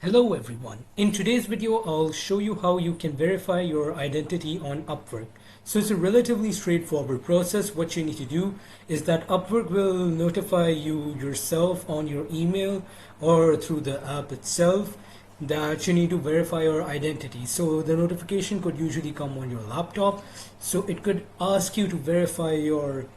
Hello everyone. In today's video, I'll show you how you can verify your identity on Upwork. So it's a relatively straightforward process. What you need to do is that Upwork will notify you yourself on your email or through the app itself that you need to verify your identity. So the notification could usually come on your laptop. So it could ask you to verify your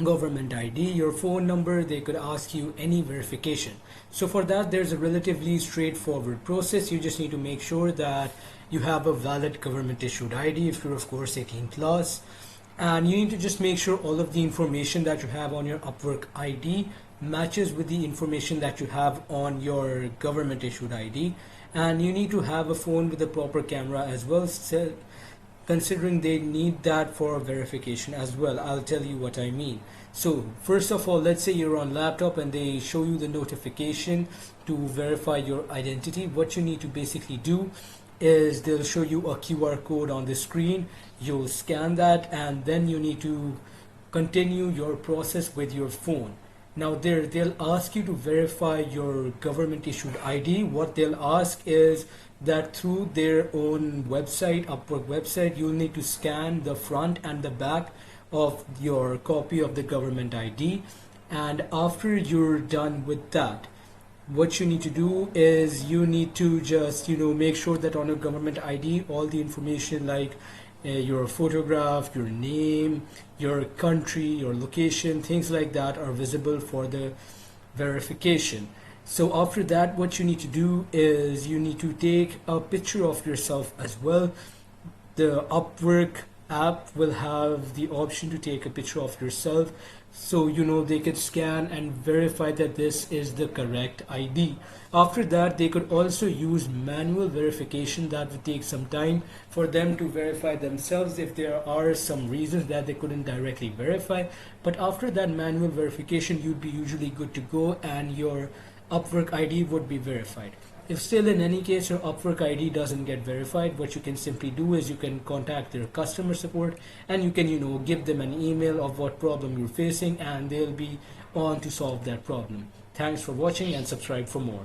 government ID, your phone number. They could ask you any verification. So for that, there's a relatively straightforward process. You just need to make sure that you have a valid government issued ID if you're of course 18 plus, and you need to just make sure all of the information that you have on your Upwork ID matches with the information that you have on your government issued ID, and you need to have a phone with a proper camera as well, considering they need that for verification as well. I'll tell you what I mean. So first of all, let's say you're on laptop and they show you the notification to verify your identity. What you need to basically do is they'll show you a QR code on the screen. You'll scan that and then you need to continue your process with your phone. Now they'll ask you to verify your government issued ID. What they'll ask is that through their own website, Upwork website, you'll need to scan the front and the back of your copy of the government ID. And after you're done with that, what you need to do is you need to just make sure that on your government ID all the information like your photograph, your name, your country, your location, things like that are visible for the verification. So after that, what you need to do is you need to take a picture of yourself as well. The Upwork app will have the option to take a picture of yourself, so they could scan and verify that this is the correct ID. After that, they could also use manual verification. That would take some time for them to verify themselves if there are some reasons that they couldn't directly verify. But after that manual verification, you'd be usually good to go and your Upwork ID would be verified. If still in any case your Upwork ID doesn't get verified, what you can simply do is you can contact their customer support and you can give them an email of what problem you're facing and they'll be on to solve that problem. Thanks for watching and subscribe for more.